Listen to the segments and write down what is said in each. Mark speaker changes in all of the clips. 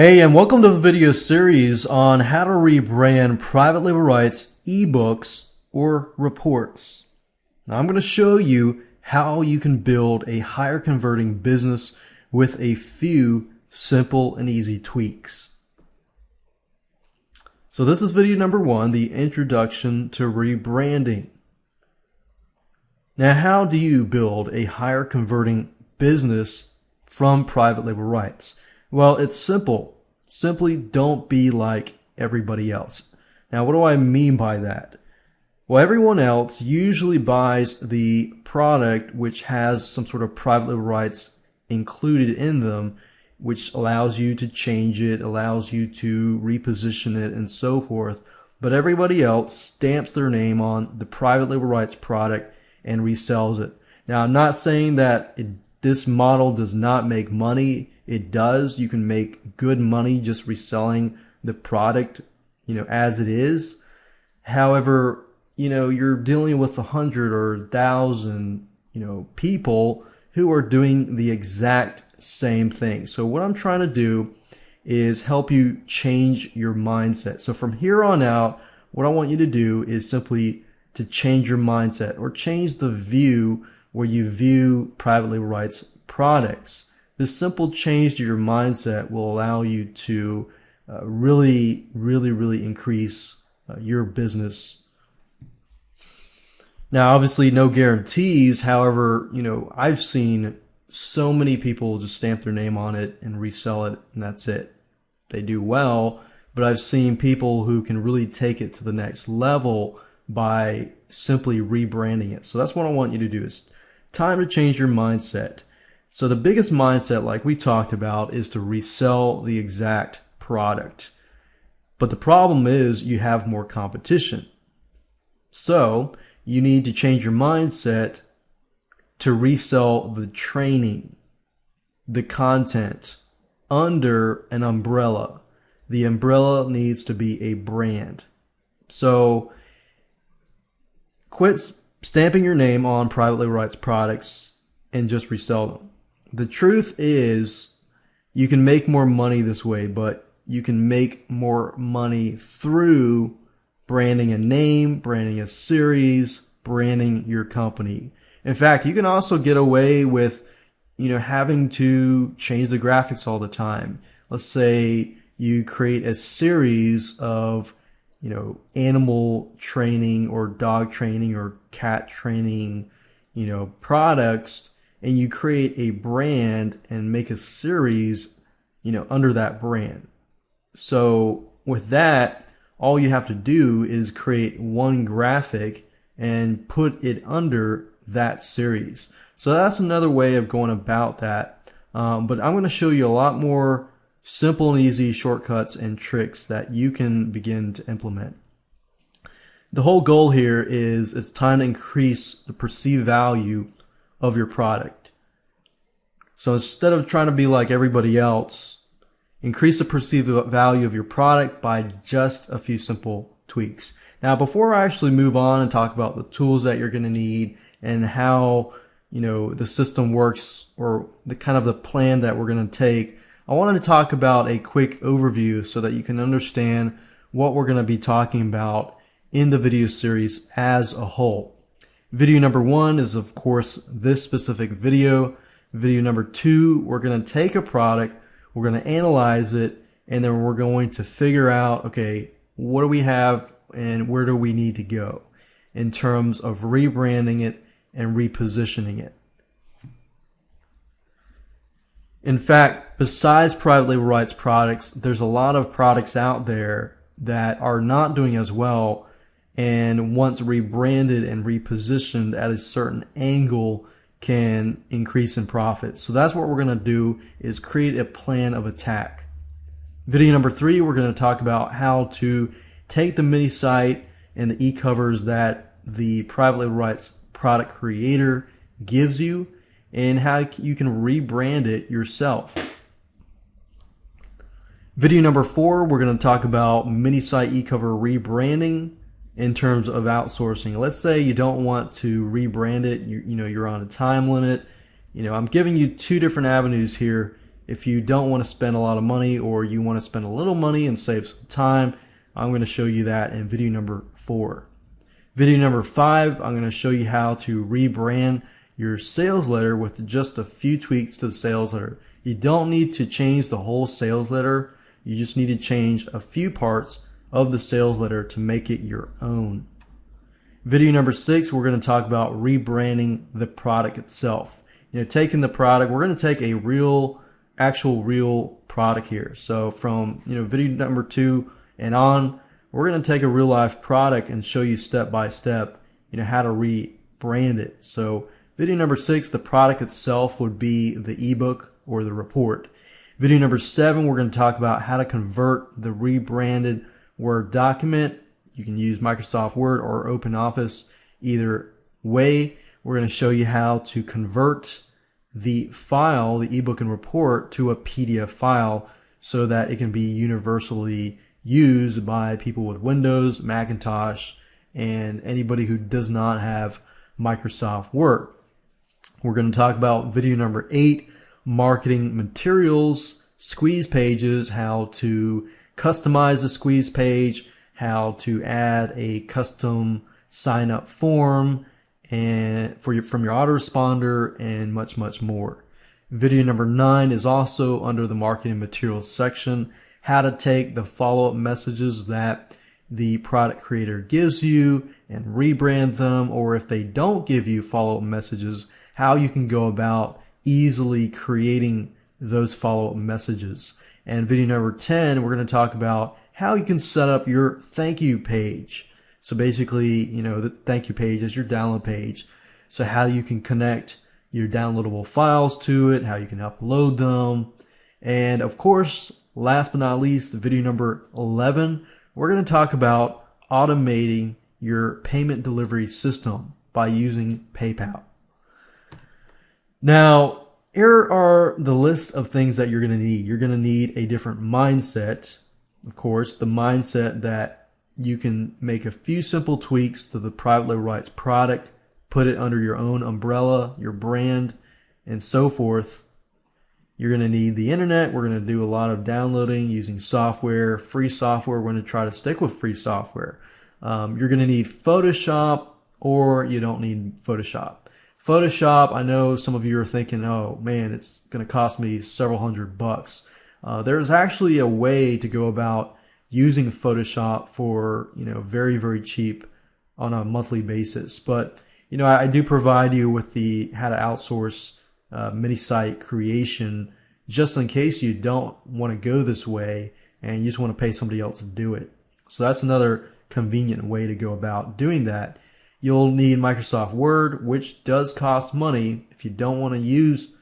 Speaker 1: Hey, and welcome to the video series on how to rebrand private label rights, ebooks, or reports. Now, I'm going to show you how you can build a higher converting business with a few simple and easy tweaks. So this is video number 1, the introduction to rebranding. Now, how do you build a higher converting business from private label rights? Well, it's simple. Simply don't be like everybody else. Now, what do I mean by that? Well, everyone else usually buys the product which has some sort of private label rights included in them, which allows you to change it, allows you to reposition it, and so forth. But everybody else stamps their name on the private label rights product and resells it. Now, I'm not saying that this model does not make money. It does. You can make good money just reselling the product, as it is. However, you're dealing with 100 or 1,000, people who are doing the exact same thing. So what I'm trying to do is help you change your mindset. So from here on out, what I want you to do is simply to change your mindset or change the view where you view private label rights products. This simple change to your mindset will allow you to really increase your business. Now, obviously, no guarantees. However, I've seen so many people just stamp their name on it and resell it, and that's it. They do well, but I've seen people who can really take it to the next level by simply rebranding it. So that's what I want you to do. Is time to change your mindset. So the biggest mindset, like we talked about, is to resell the exact product. But the problem is you have more competition. So you need to change your mindset to resell the training, the content under an umbrella. The umbrella needs to be a brand. So quit stamping your name on private label rights products and just resell them. The truth is you can make more money this way, but you can make more money through branding a name, branding a series, branding your company. In fact, you can also get away with, having to change the graphics all the time. Let's say you create a series of, animal training or dog training or cat training, products, and you create a brand and make a series, under that brand. So with that, all you have to do is create one graphic and put it under that series. So that's another way of going about that. But I'm going to show you a lot more simple and easy shortcuts and tricks that you can begin to implement. The whole goal here is it's time to increase the perceived value of your product. So instead of trying to be like everybody else, increase the perceived value of your product by just a few simple tweaks. Now, before I actually move on and talk about the tools that you're going to need and how, the system works or the kind of the plan that we're going to take, I wanted to talk about a quick overview so that you can understand what we're going to be talking about in the video series as a whole. Video number 1 is, of course, this specific video. Video number 2, we're going to take a product, we're going to analyze it, and then we're going to figure out, okay, what do we have and where do we need to go in terms of rebranding it and repositioning it. In fact, besides private label rights products, there's a lot of products out there that are not doing as well, and once rebranded and repositioned at a certain angle can increase in profit. So that's what we're going to do, is create a plan of attack. Video number 3, we're going to talk about how to take the mini site and the e-covers that the private label rights product creator gives you and how you can rebrand it yourself. Video number 4, we're going to talk about mini site e-cover rebranding in terms of outsourcing. Let's say you don't want to rebrand it, you're on a time limit. I'm giving you 2 different avenues here If you don't want to spend a lot of money, or you want to spend a little money and save some time, I'm going to show you that in video number 4. Video number 5, I'm going to show you how to rebrand your sales letter with just a few tweaks to the sales letter. You don't need to change the whole sales letter. You just need to change a few parts of the sales letter to make it your own. Video number 6, we're going to talk about rebranding the product itself. Taking the product, we're going to take a actual real product here. So from video number 2 and on, we're going to take a real life product and show you step by step how to rebrand it. So video number 6, the product itself would be the ebook or the report. Video number 7, we're going to talk about how to convert the rebranded Word document. You can use Microsoft Word or OpenOffice. Either way, we're going to show you how to convert the file, the ebook and report, to a PDF file so that it can be universally used by people with Windows, Macintosh, and anybody who does not have Microsoft Word. We're going to talk about video number 8, marketing materials, squeeze pages, how to customize a squeeze page, how to add a custom sign up form and from your autoresponder, and much more. Video number 9 is also under the marketing materials section, how to take the follow-up messages that the product creator gives you and rebrand them, or if they don't give you follow-up messages, how you can go about easily creating those follow-up messages. And video number 10, we're going to talk about how you can set up your thank you page. So basically, the thank you page is your download page. So how you can connect your downloadable files to it, how you can upload them. And of course, last but not least, video number 11, we're going to talk about automating your payment delivery system by using PayPal. Now, here are the list of things that you're going to need. You're going to need a different mindset. Of course, the mindset that you can make a few simple tweaks to the Private Label Rights product, put it under your own umbrella, your brand, and so forth. You're going to need the internet. We're going to do a lot of downloading using software, free software. We're going to try to stick with free software. You're going to need Photoshop, or you don't need Photoshop. Photoshop, I know some of you are thinking, oh man, it's going to cost me several $100. There's actually a way to go about using Photoshop for very cheap on a monthly basis. But I do provide you with the how to outsource mini site creation, just in case you don't want to go this way and you just want to pay somebody else to do it. So that's another convenient way to go about doing that. You'll need Microsoft Word, which does cost money. If you don't want to use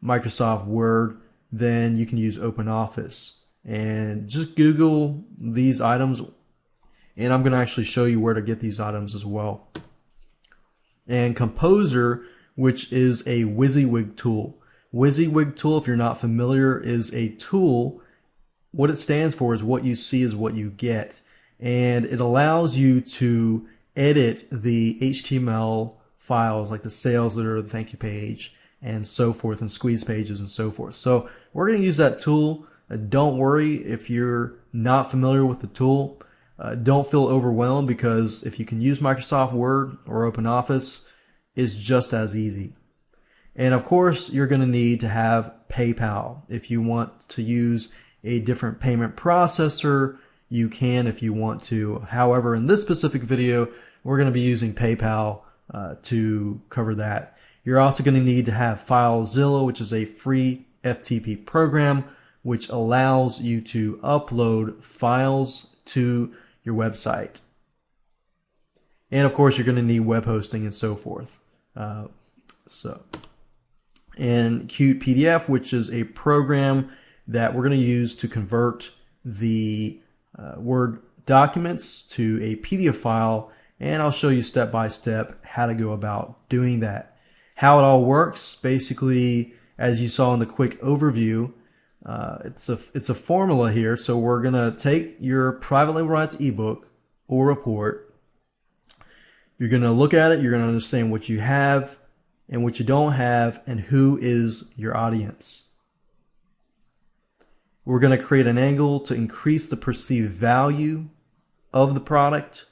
Speaker 1: Microsoft Word, then you can use OpenOffice. And just Google these items, and I'm going to actually show you where to get these items as well. And Composer, which is a WYSIWYG tool. WYSIWYG tool, if you're not familiar, is a tool. What it stands for is what you see is what you get. And it allows you to edit the HTML files like the sales letter, the thank you page, and so forth, and squeeze pages and so forth. So we're going to use that tool. Don't worry if you're not familiar with the tool. Don't feel overwhelmed, because if you can use Microsoft Word or OpenOffice, it's just as easy. And of course, you're going to need to have PayPal. If you want to use a different payment processor, you can if you want to. However, in this specific video, we're going to be using PayPal to cover that. You're also going to need to have FileZilla, which is a free FTP program, which allows you to upload files to your website. And of course, you're going to need web hosting and so forth. And Qt PDF, which is a program that we're going to use to convert the Word documents to a PDF file. And I'll show you step by step how to go about doing that. How it all works, basically, as you saw in the quick overview, it's a formula here. So we're gonna take your private label rights ebook or report. You're gonna look at it. You're gonna understand what you have and what you don't have, and who is your audience. We're going to create an angle to increase the perceived value of the product.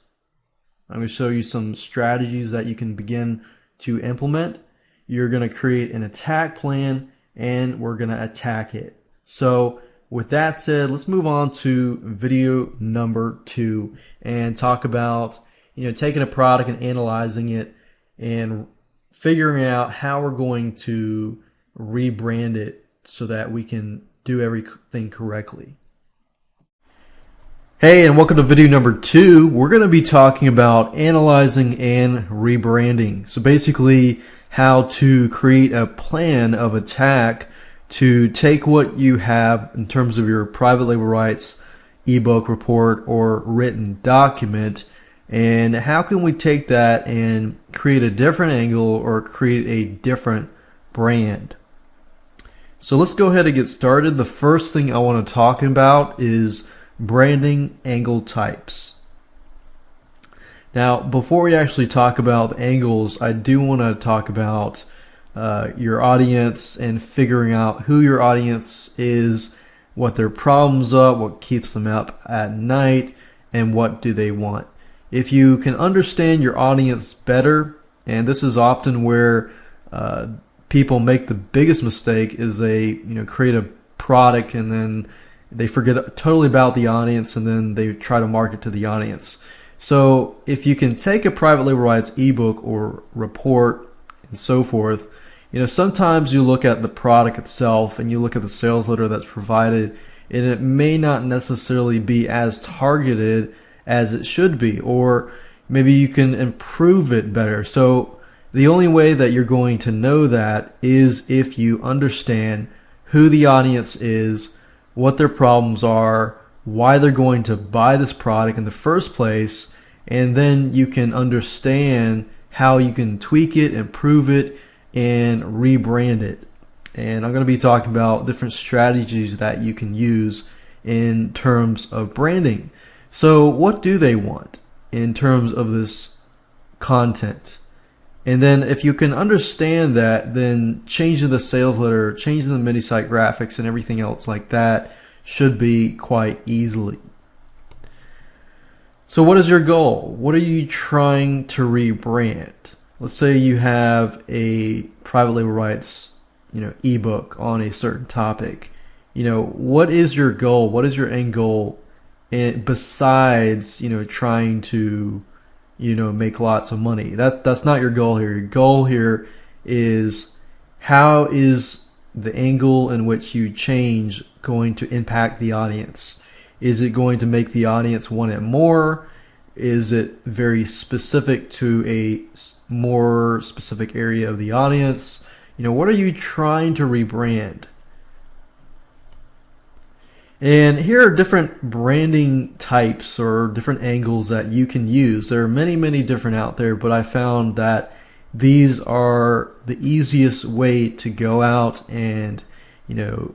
Speaker 1: I'm going to show you some strategies that you can begin to implement. You're going to create an attack plan, and we're going to attack it. So with that said, let's move on to video number 2 and talk about, taking a product and analyzing it and figuring out how we're going to rebrand it so that we can do everything correctly. Hey, and welcome to video number 2. We're going to be talking about analyzing and rebranding. So basically how to create a plan of attack to take what you have in terms of your private label rights ebook, report, or written document, and how can we take that and create a different angle or create a different brand. So let's go ahead and get started. The first thing I want to talk about is branding angle types. Now, before we actually talk about the angles, I do want to talk about your audience and figuring out who your audience is, what their problems are, what keeps them up at night, and what do they want. If you can understand your audience better, and this is often where people make the biggest mistake, is they create a product and then they forget totally about the audience, and then they try to market to the audience. So if you can take a private label rights ebook or report and so forth, sometimes you look at the product itself and you look at the sales letter that's provided, and it may not necessarily be as targeted as it should be, or maybe you can improve it better. So the only way that you're going to know that is if you understand who the audience is, what their problems are, why they're going to buy this product in the first place, and then you can understand how you can tweak it, improve it, and rebrand it. And I'm going to be talking about different strategies that you can use in terms of branding. So what do they want in terms of this content? And then if you can understand that, then changing the sales letter, changing the mini site graphics, and everything else like that should be quite easily. So what is your goal? What are you trying to rebrand? Let's say you have a private label rights, ebook on a certain topic. What is your goal? What is your end goal? And besides, trying to, make lots of money. That's not your goal here. Your goal here is, how is the angle in which you change going to impact the audience? Is it going to make the audience want it more? Is it very specific to a more specific area of the audience? What are you trying to rebrand? And here are different branding types or different angles that you can use. There are many, many different out there, but I found that these are the easiest way to go out and,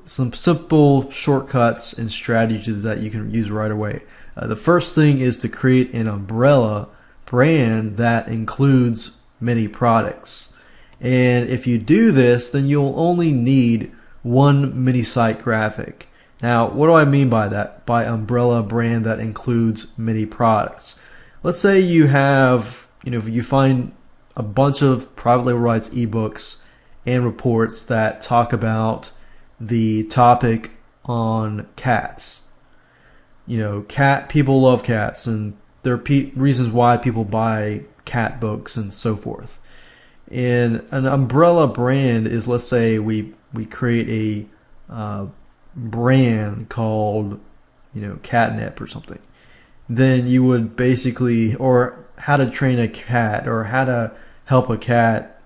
Speaker 1: some simple shortcuts and strategies that you can use right away. The first thing is to create an umbrella brand that includes many products. And if you do this, then you'll only need one mini site graphic. Now, what do I mean by that? By umbrella brand that includes many products. Let's say you have, you find a bunch of private label rights ebooks and reports that talk about the topic on cats. People love cats, and there are reasons why people buy cat books and so forth. And an umbrella brand is, let's say we create a brand called, catnip or something. Then you would basically, or how to train a cat, or how to help a cat,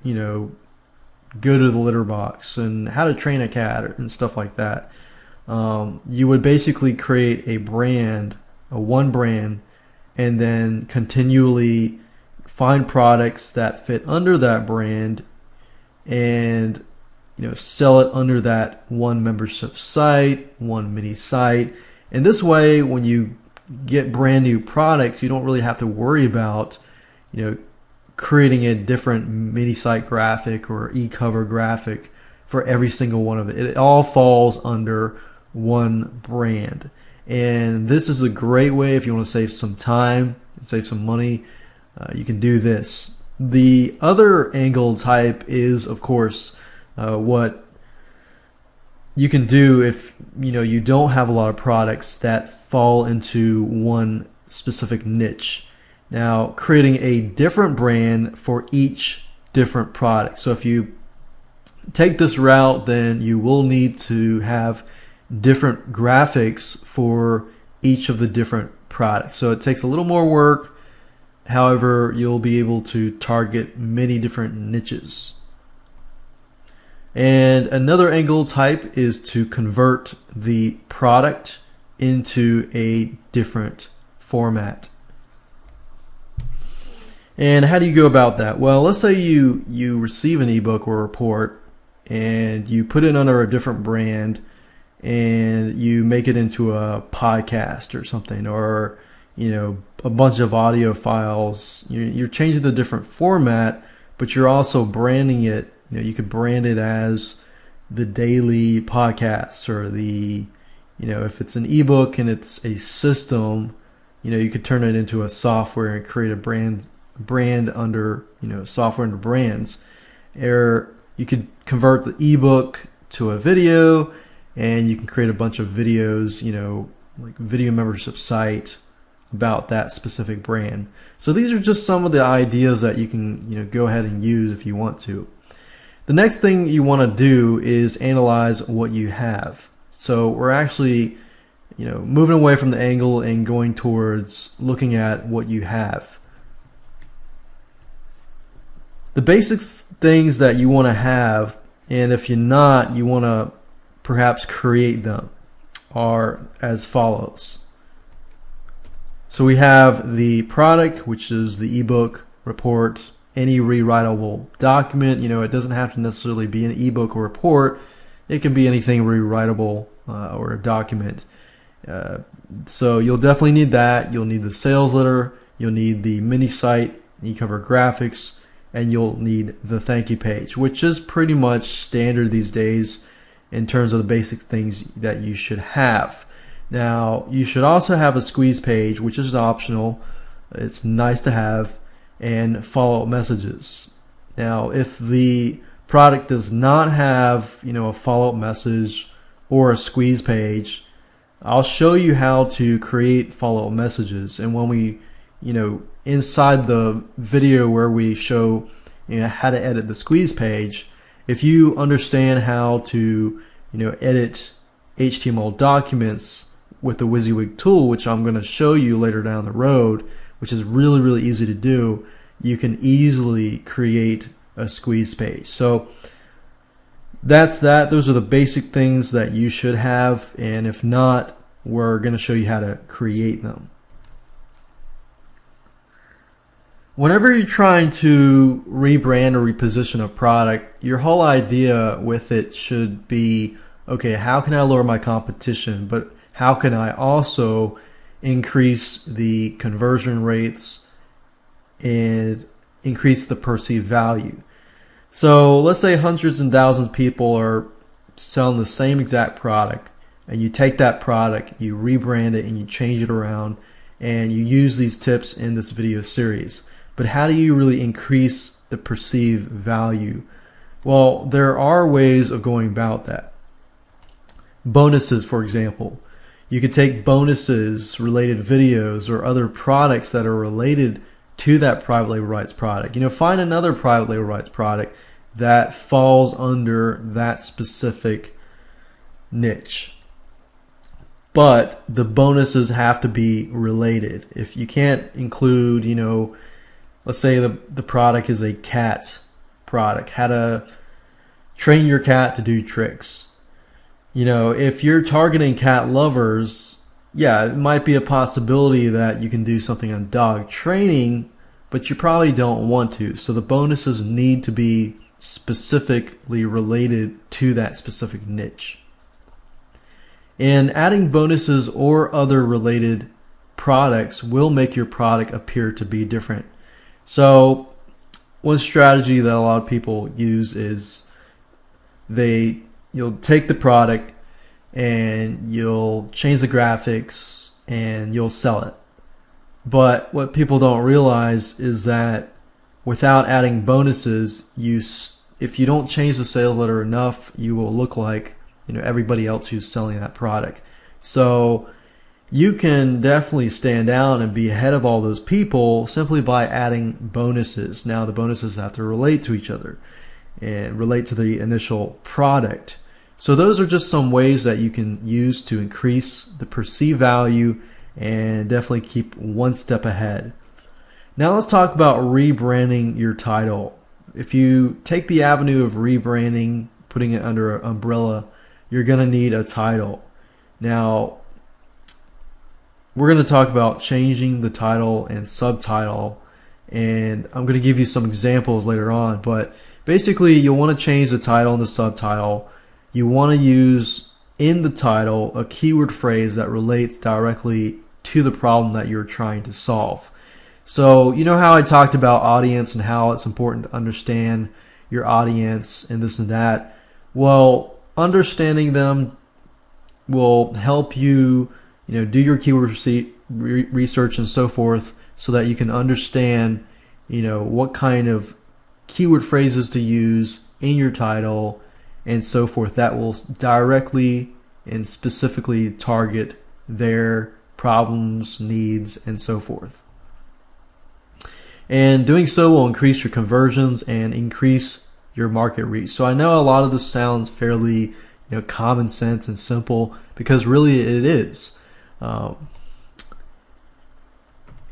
Speaker 1: go to the litter box, and how to train a cat and stuff like that. You would basically create a brand, one brand, and then continually find products that fit under that brand and sell it under that one membership site, one mini site. And this way, when you get brand new products, you don't really have to worry about creating a different mini site graphic or e-cover graphic for every single one of it. It all falls under one brand. And this is a great way if you want to save some time, save some money, you can do this. The other angle type is, of course, what you can do if you don't have a lot of products that fall into one specific niche. Now, creating a different brand for each different product. So if you take this route, then you will need to have different graphics for each of the different products. So it takes a little more work. However, you'll be able to target many different niches. And another angle type is to convert the product into a different format. And how do you go about that? Well, let's say you receive an ebook or report and you put it under a different brand and you make it into a podcast or something, or a bunch of audio files. You're changing the different format, but you're also branding it. You could brand it as the daily podcast, or if it's an ebook and it's a system, you could turn it into a software and create a brand under, software under brands. Or you could convert the ebook to a video, and you can create a bunch of videos, like video membership site about that specific brand. So these are just some of the ideas that you can go ahead and use if you want to. The next thing you want to do is analyze what you have. So we're actually moving away from the angle and going towards looking at what you have. The basic things that you want to have, and if you're not, you want to perhaps create them, are as follows. So we have the product, which is the ebook, report, any rewritable document. It doesn't have to necessarily be an ebook or report. It can be anything rewritable or a document. So you'll definitely need that. You'll need the sales letter. You'll need the mini site. You cover graphics, and you'll need the thank you page, which is pretty much standard these days in terms of the basic things that you should have. Now, you should also have a squeeze page, which is optional. It's nice to have, and follow-up messages. Now, if the product does not have, a follow-up message or a squeeze page, I'll show you how to create follow-up messages. And when we, inside the video where we show, how to edit the squeeze page, if you understand how to, edit HTML documents with the WYSIWYG tool, which I'm going to show you later down the road, which is really, really easy to do, you can easily create a squeeze page. So that's that. Those are the basic things that you should have, and if not, we're going to show you how to create them. Whenever you're trying to rebrand or reposition a product, your whole idea with it should be, okay, how can I lower my competition, but how can I also increase the conversion rates and increase the perceived value? So let's say hundreds and thousands of people are selling the same exact product, and you take that product, you rebrand it, and you change it around, and you use these tips in this video series. But how do you really increase the perceived value? Well, there are ways of going about that. Bonuses, for example. You could take bonuses, related videos, or other products that are related to that private label rights product. Find another private label rights product that falls under that specific niche. But the bonuses have to be related. If you can't include, let's say the product is a cat product, how to train your cat to do tricks. If you're targeting cat lovers, yeah, it might be a possibility that you can do something on dog training, but you probably don't want to. So the bonuses need to be specifically related to that specific niche. And adding bonuses or other related products will make your product appear to be different. So one strategy that a lot of people use is you'll take the product and you'll change the graphics and you'll sell it. But what people don't realize is that without adding bonuses, if you don't change the sales letter enough, you will look like everybody else who's selling that product. So you can definitely stand out and be ahead of all those people simply by adding bonuses. Now the bonuses have to relate to each other and relate to the initial product. So those are just some ways that you can use to increase the perceived value and definitely keep one step ahead. Now let's talk about rebranding your title. If you take the avenue of rebranding, putting it under an umbrella, you're going to need a title. Now, we're going to talk about changing the title and subtitle, and I'm going to give you some examples later on, but basically you'll want to change the title and the subtitle. You want to use in the title a keyword phrase that relates directly to the problem that you're trying to solve. So you know how I talked about audience and how it's important to understand your audience and this and that? Well, understanding them will help you do your keyword research and so forth, so that you can understand what kind of keyword phrases to use in your title and so forth that will directly and specifically target their problems, needs, and so forth. And doing so will increase your conversions and increase your market reach. So I know a lot of this sounds fairly common sense and simple, because really it is.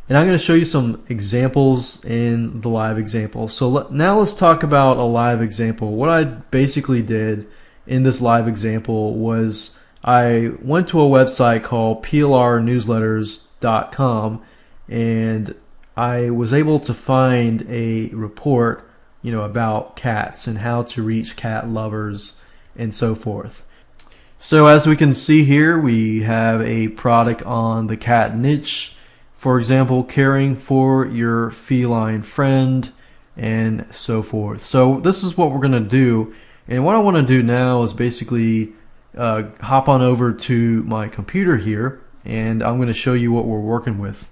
Speaker 1: And I'm going to show you some examples in the live example. So now let's talk about a live example. What I basically did in this live example was I went to a website called plrnewsletters.com, and I was able to find a report about cats and how to reach cat lovers and so forth. So as we can see here, we have a product on the cat niche. For example, caring for your feline friend and so forth. So this is what we're going to do. And what I want to do now is basically hop on over to my computer here, and I'm going to show you what we're working with.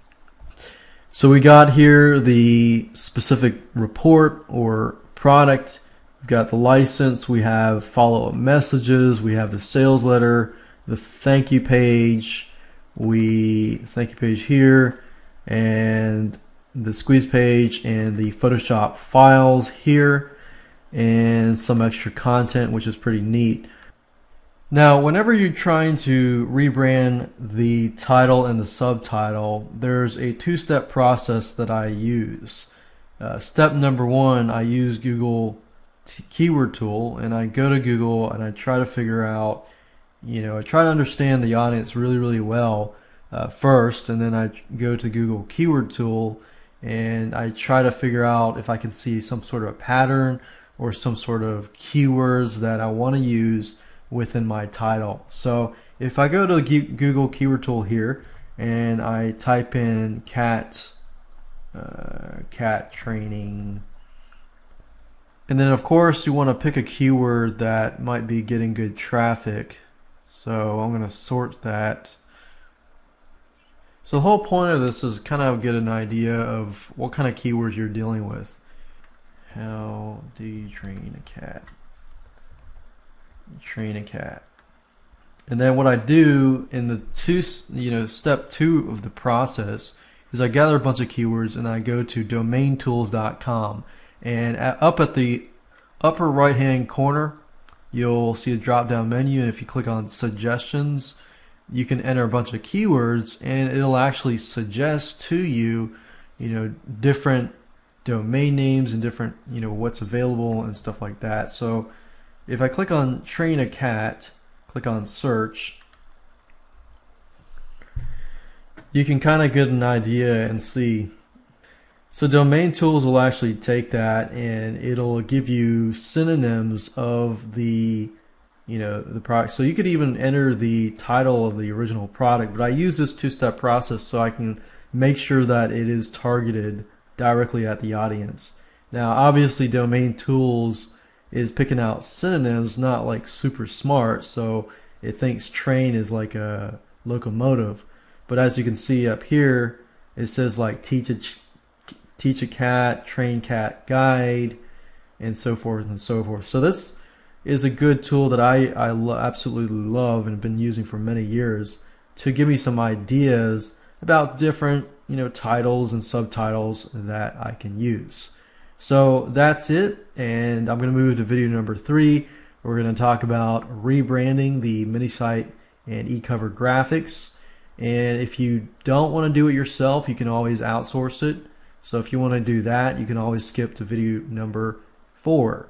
Speaker 1: So we got here the specific report or product. We've got the license, we have follow-up messages, we have the sales letter, the thank you page, here, and the squeeze page, and the Photoshop files here, and some extra content, which is pretty neat. Now, whenever you're trying to rebrand the title and the subtitle, there's a two-step process that I use. Step number one, I use Google Keyword Tool, and I go to Google and I try to figure out, I try to understand the audience really, really well first, and then I go to Google Keyword Tool and I try to figure out if I can see some sort of a pattern or some sort of keywords that I want to use within my title. So if I go to the Google Keyword Tool here and I type in cat training, and then of course you want to pick a keyword that might be getting good traffic. So I'm going to sort that. So the whole point of this is kind of get an idea of what kind of keywords you're dealing with. How do you train a cat? Train a cat. And then what I do in the step 2 of the process is I gather a bunch of keywords and I go to domaintools.com, and up at the upper right hand corner you'll see a drop down menu, and if you click on suggestions you can enter a bunch of keywords and it'll actually suggest to you different domain names and different what's available and stuff like that. So if I click on train a cat, click on search, you can kind of get an idea and see. So Domain Tools will actually take that and it'll give you synonyms of the the product. So you could even enter the title of the original product, but I use this two-step process so I can make sure that it is targeted directly at the audience. Now obviously Domain Tools is picking out synonyms, not like super smart, so it thinks train is like a locomotive. But as you can see up here, it says like teach a cat, train cat guide, and so forth and so forth. So this is a good tool that I absolutely love and have been using for many years to give me some ideas about different titles and subtitles that I can use. So that's it, and I'm going to move to video number 3. We're going to talk about rebranding the Minisite and eCover graphics. And if you don't want to do it yourself, you can always outsource it. So if you want to do that, you can always skip to video number 4.